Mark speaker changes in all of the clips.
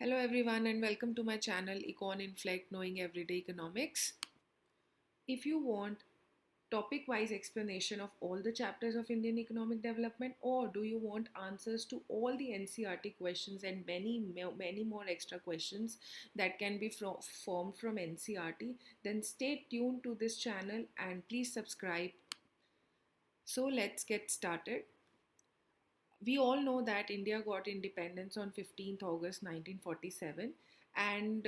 Speaker 1: Hello everyone and welcome to my channel Econ Inflect Knowing Everyday Economics. If you want topic wise explanation of all the chapters of Indian economic development, or do you want answers to all the NCERT questions and many more extra questions that can be formed from NCERT, then stay tuned to this channel and please subscribe. So let's get started. We all know that India got independence on 15th August 1947 and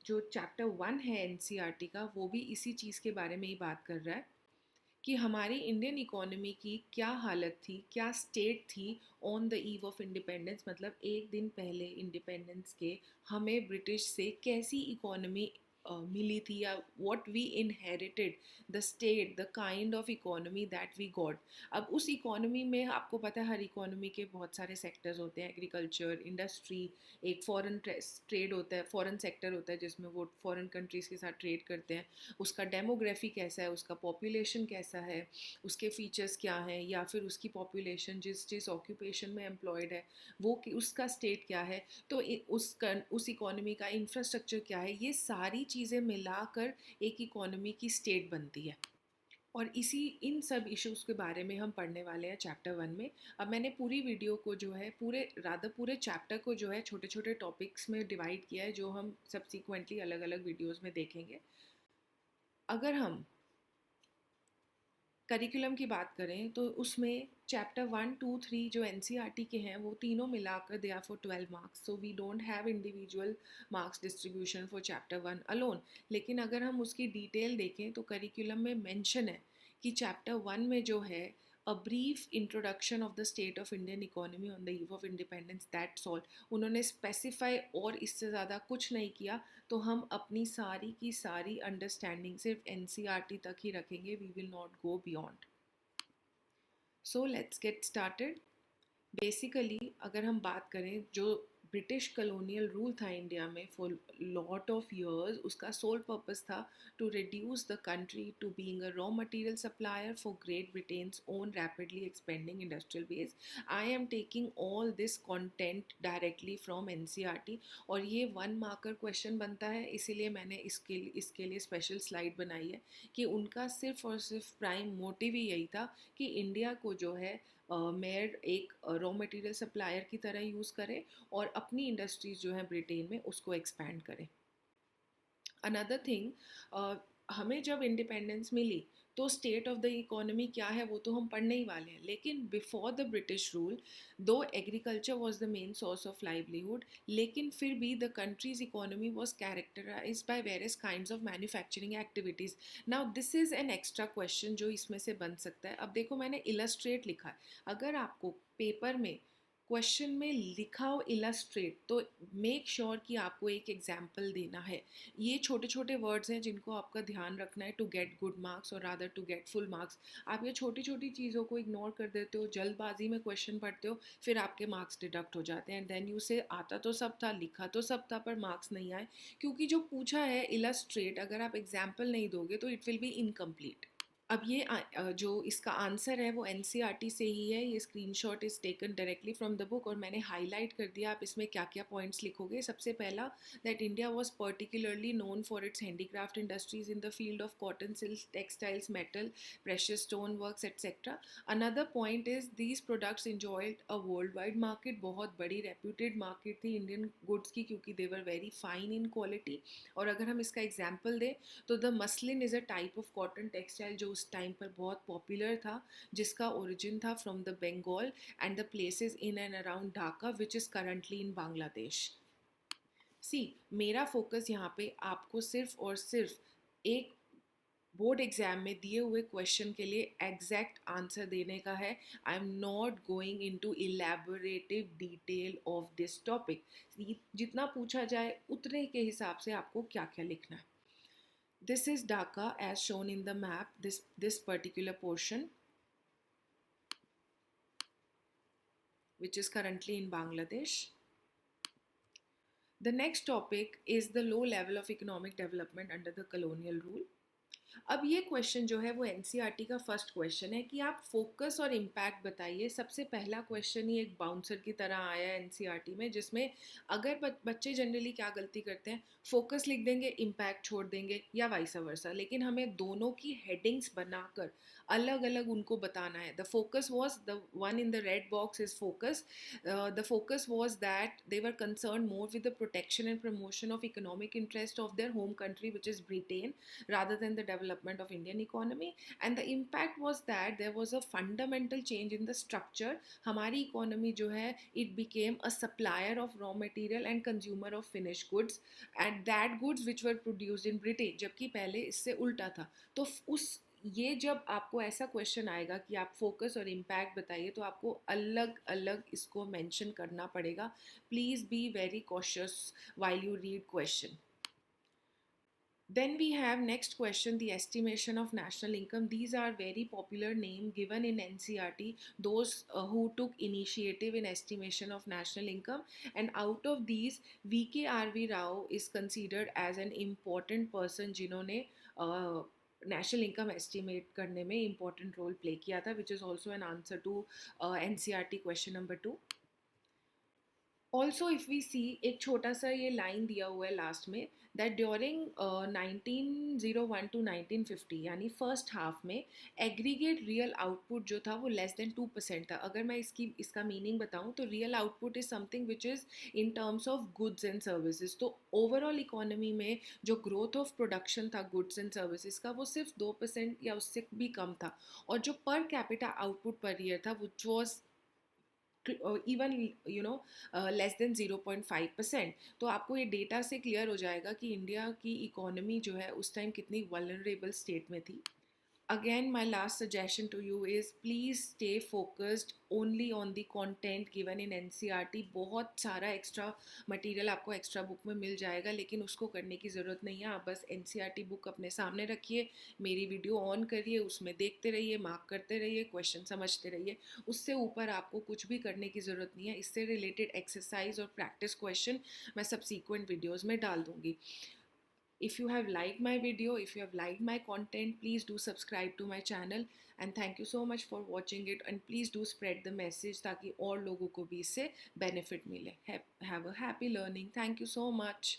Speaker 1: जो chapter 1 है NCERT का वो भी इसी चीज़ के बारे में ही बात कर रहा है कि हमारी इंडियन इकोनॉमी की क्या हालत थी, क्या स्टेट थी on the eve of independence, मतलब एक दिन पहले इंडिपेंडेंस के हमें ब्रिटिश से कैसी इकोनॉमी मिली थी, या what we inherited the state, the kind of economy that we got. अब उस इकोनॉमी में आपको पता है हर इकोनॉमी के बहुत सारे सेक्टर्स होते हैं, एग्रीकल्चर, इंडस्ट्री, एक फॉरेन ट्रेड होता है, फॉरेन सेक्टर होता है जिसमें वो फॉरेन कंट्रीज़ के साथ ट्रेड करते हैं, उसका डेमोग्राफी कैसा है, उसका पॉपुलेशन कैसा है, उसके फीचर्स क्या हैं, या फिर उसकी पॉपुलेशन जिस जिस ऑक्यूपेशन में एम्प्लॉयड है वो उसका स्टेट क्या है, तो उस इकोनॉमी का इंफ्रास्ट्रक्चर क्या है, ये सारी चीज़ें मिलाकर एक इकोनॉमी की स्टेट बनती है. और इसी इन सब इश्यूज़ के बारे में हम पढ़ने वाले हैं चैप्टर 1 में. अब मैंने पूरी वीडियो को जो है पूरे चैप्टर को जो है छोटे छोटे टॉपिक्स में डिवाइड किया है, जो हम सब्सिक्वेंटली अलग अलग वीडियोज़ में देखेंगे. अगर हम करिकुलम की बात करें तो उसमें चैप्टर 1, 2, 3 जो एनसीईआरटी के हैं वो तीनों मिलाकर they are for 12 marks, so we don't have individual marks distribution for chapter 1 alone. लेकिन अगर हम उसकी डिटेल देखें तो करिकुलम में मेंशन है कि चैप्टर 1 में जो है a brief introduction of the state of Indian economy on the eve of independence, that's all. उन्होंने स्पेसिफाई और इससे ज़्यादा कुछ नहीं किया. तो हम अपनी सारी की सारी अंडरस्टैंडिंग सिर्फ एनसीईआरटी तक ही रखेंगे, we will not go beyond. So let's get started. Basically अगर हम बात करें जो ब्रिटिश कॉलोनियल रूल था इंडिया में फॉर लॉट ऑफ ईयर्स, उसका सोल पर्पस था to reduce the country to being a raw material supplier for Great Britain's own rapidly expanding industrial base. I am taking all this content directly from NCERT और ये 1 marker question बनता है, इसीलिए मैंने इसके लिए special slide बनाई है कि उनका सिर्फ और सिर्फ प्राइम मोटिव ही यही था कि इंडिया को जो है मेयर एक रॉ मटेरियल सप्लायर की तरह यूज़ करें और अपनी इंडस्ट्रीज जो हैं ब्रिटेन में उसको एक्सपैंड करें. अनदर थिंग, हमें जब इंडिपेंडेंस मिली तो स्टेट ऑफ द इकोनॉमी क्या है वो तो हम पढ़ने ही वाले हैं. लेकिन before the British rule though agriculture was the main source of livelihood, लेकिन फिर भी the country's economy was characterise by various kinds of manufacturing activities. Now this is an extra question जो इसमें से बन सकता है. अब देखो मैंने इलस्ट्रेट लिखा है. अगर आपको पेपर में क्वेश्चन में लिखा हो इलस्ट्रेट तो मेक श्योर कि आपको एक एग्जाम्पल देना है. ये छोटे छोटे वर्ड्स हैं जिनको आपका ध्यान रखना है टू गेट गुड मार्क्स और rather to get full marks. आप ये छोटी छोटी चीज़ों को इग्नोर कर देते हो, जल्दबाजी में क्वेश्चन पढ़ते हो, फिर आपके मार्क्स डिडक्ट हो जाते हैं. एंड देन यू से आता तो सब था, लिखा तो सब था, पर मार्क्स नहीं आए क्योंकि जो पूछा है इलस्ट्रेट, अगर आप एग्जाम्पल नहीं दोगे तो इट विल बी इनकम्प्लीट. अब ये जो इसका आंसर है वो एनसीईआरटी से ही है. ये screenshot is taken directly from the book और मैंने हाईलाइट कर दिया. आप इसमें क्या क्या पॉइंट्स लिखोगे. सबसे पहला, that India was particularly known for its handicraft industries in the field of cotton, silk, textiles, metal, precious stone works etcetera. Another point is these products enjoyed a world wide market. बहुत बड़ी reputed market थी Indian goods की क्योंकि they were very fine in quality. और अगर हम इसका example दें तो the muslin is a type of cotton textile जो उस टाइम पर बहुत पॉपुलर था, जिसका ओरिजिन था from the Bengal and the places in and around Dhaka which is currently in Bangladesh. See, मेरा फोकस यहाँ पे आपको सिर्फ और सिर्फ एक बोर्ड एग्जाम में दिए हुए क्वेश्चन के लिए एग्जैक्ट आंसर देने का है. I am not going in to elaborative detail of this topic. जितना पूछा जाए उतने के हिसाब से आपको क्या क्या लिखना है. This is Dhaka as shown in the map, this particular portion, which is currently in Bangladesh. The next topic is the low level of economic development under the colonial rule. अब ये क्वेश्चन जो है वो NCERT का first question है कि आप focus और इम्पैक्ट बताइए। सबसे पहला क्वेश्चन ही एक बाउंसर की तरह आया है एनसीईआरटी में, जिसमें अगर बच्चे जनरली क्या गलती करते हैं, फोकस लिख देंगे, इम्पैक्ट छोड़ देंगे या वाइस वर्सा, लेकिन हमें दोनों की हेडिंग्स बनाकर अलग अलग उनको बताना है। The focus was the one in the red box is focus. The focus was that they were concerned more with the protection and promotion of economic interest of their home country, which is Britain, rather than the development of Indian economy. And the impact was that there was a fundamental change in the structure. हमारी economy जो है, it became a supplier of raw material and consumer of finished goods, and that goods which were produced in Britain, जबकि पहले इससे उल्टा था. तो उस ये जब आपको ऐसा क्वेश्चन आएगा कि आप फोकस और इम्पैक्ट बताइए, तो आपको अलग अलग इसको मेंशन करना पड़ेगा. Please be very cautious while you read question. Then we have next question, the estimation of national income. These are very popular name given in NCERT, those who took initiative in estimation of national income. And out of these, VKRV Rao is considered as an important person जिन्होंने national income estimate करने में important role play किया था, which is also an answer to NCERT question number 2. Also if we see, एक छोटा सा ये line दिया हुआ है लास्ट में, दैट ड्यूरिंग 1901 टू 1950, यानी फर्स्ट हाफ में एग्रीगेट रियल आउटपुट जो था वो less than 2% था. अगर मैं इसका मीनिंग बताऊं तो real output is something which is in terms of goods and services. तो ओवरऑल इकोनॉमी में जो ग्रोथ ऑफ प्रोडक्शन था गुड्स एंड सर्विसेज का, वो सिर्फ 2% या उससे भी कम था. और जो per capita output per year था, which was even less than 0.5%. तो आपको ये डेटा से क्लियर हो जाएगा कि इंडिया की इकोनॉमी जो है उस टाइम कितनी वल्नरेबल स्टेट में थी. Again, my last suggestion to you is please stay focused only on the content given in NCERT. बहुत सारा एक्स्ट्रा मटेरियल आपको एक्स्ट्रा बुक में मिल जाएगा, लेकिन उसको करने की ज़रूरत नहीं है. आप बस NCERT बुक अपने सामने रखिए, मेरी वीडियो ऑन करिए, उसमें देखते रहिए, मार्क करते रहिए, क्वेश्चन समझते रहिए. उससे ऊपर आपको कुछ भी करने की ज़रूरत नहीं है. इससे रिलेटेड एक्सरसाइज और प्रैक्टिस क्वेश्चन मैं सब्सीक्वेंट वीडियोज़ में डाल दूँगी. If you have liked my video, if you have liked my content, please do subscribe to my channel, and thank you so much for watching it, and please do spread the message ताकि और लोगों को भी इससे benefit मिले. Have a happy learning. Thank you so much.